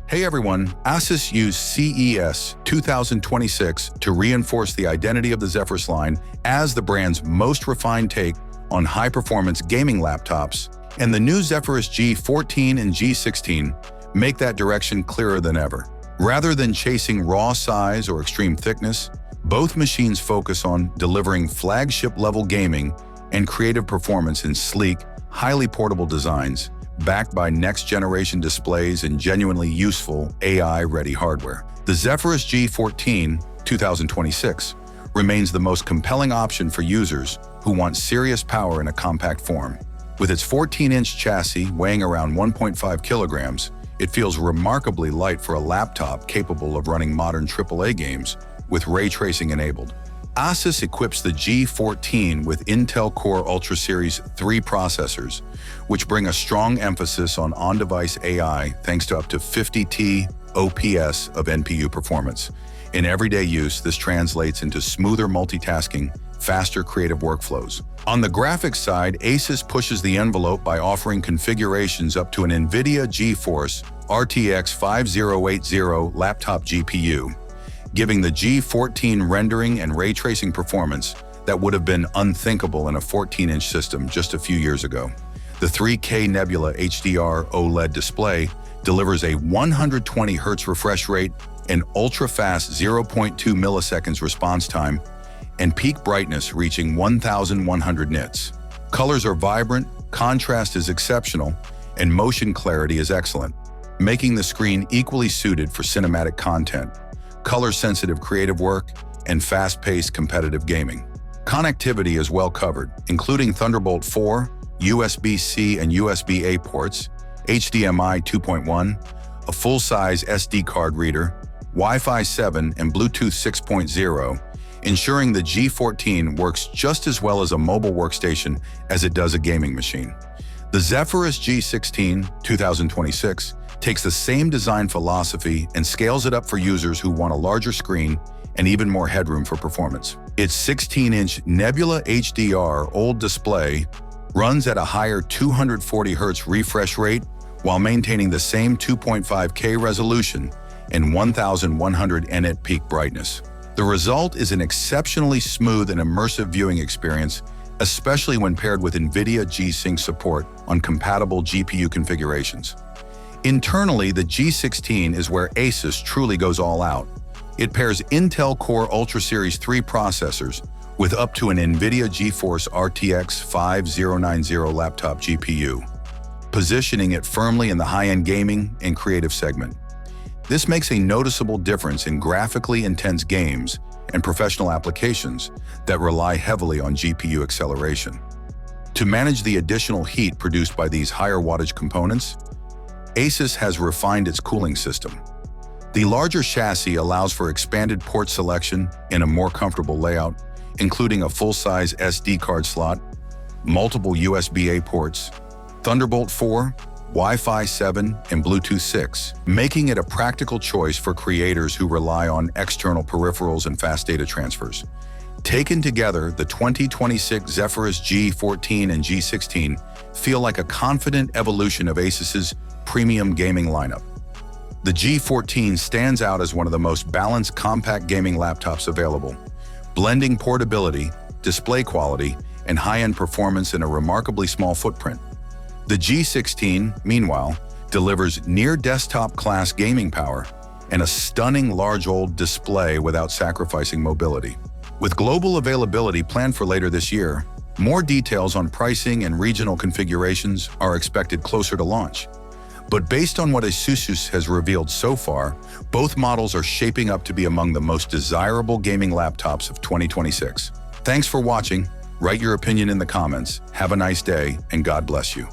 Hey everyone, ASUS used CES 2026 to reinforce the identity of the Zephyrus line as the brand's most refined take on high-performance gaming laptops, and the new Zephyrus G14 and G16 make that direction clearer than ever. Rather than chasing raw size or extreme thickness, both machines focus on delivering flagship-level gaming and creative performance in sleek, highly portable designs, backed by next-generation displays and genuinely useful AI-ready hardware. The Zephyrus G14 2026 remains the most compelling option for users who want serious power in a compact form. With its 14-inch chassis weighing around 1.5 kilograms, it feels remarkably light for a laptop capable of running modern AAA games with ray tracing enabled. ASUS equips the G14 with Intel Core Ultra Series 3 processors, which bring a strong emphasis on-device AI thanks to up to 50T OPS of NPU performance. In everyday use, this translates into smoother multitasking, faster creative workflows. On the graphics side, ASUS pushes the envelope by offering configurations up to an NVIDIA GeForce RTX 5080 laptop GPU, giving the G14 rendering and ray tracing performance that would have been unthinkable in a 14-inch system just a few years ago. The 3K Nebula HDR OLED display delivers a 120 Hz refresh rate, an ultra-fast 0.2 milliseconds response time, and peak brightness reaching 1,100 nits. Colors are vibrant, contrast is exceptional, and motion clarity is excellent, making the screen equally suited for cinematic content, color-sensitive creative work, and fast-paced competitive gaming. Connectivity is well covered, including Thunderbolt 4, USB-C and USB-A ports, HDMI 2.1, a full-size SD card reader, Wi-Fi 7 and Bluetooth 6.0, ensuring the G14 works just as well as a mobile workstation as it does a gaming machine. The Zephyrus G16 2026 takes the same design philosophy and scales it up for users who want a larger screen and even more headroom for performance. Its 16-inch Nebula HDR OLED display runs at a higher 240 Hz refresh rate while maintaining the same 2.5K resolution and 1,100 nit peak brightness. The result is an exceptionally smooth and immersive viewing experience, especially when paired with NVIDIA G-Sync support on compatible GPU configurations. Internally, the G16 is where ASUS truly goes all out. It pairs Intel Core Ultra Series 3 processors with up to an NVIDIA GeForce RTX 5090 laptop GPU, positioning it firmly in the high-end gaming and creative segment. This makes a noticeable difference in graphically intense games and professional applications that rely heavily on GPU acceleration. To manage the additional heat produced by these higher wattage components, ASUS has refined its cooling system. The larger chassis allows for expanded port selection in a more comfortable layout, including a full-size SD card slot, multiple USB-A ports, Thunderbolt 4, Wi-Fi 7, and Bluetooth 6, making it a practical choice for creators who rely on external peripherals and fast data transfers. Taken together, the 2026 Zephyrus G14 and G16 feel like a confident evolution of ASUS's premium gaming lineup. The G14 stands out as one of the most balanced compact gaming laptops available, blending portability, display quality, and high-end performance in a remarkably small footprint. The G16, meanwhile, delivers near desktop-class gaming power and a stunning large OLED display without sacrificing mobility. With global availability planned for later this year, more details on pricing and regional configurations are expected closer to launch. But based on what ASUS has revealed so far, both models are shaping up to be among the most desirable gaming laptops of 2026. Thanks for watching. Write your opinion in the comments. Have a nice day, and God bless you.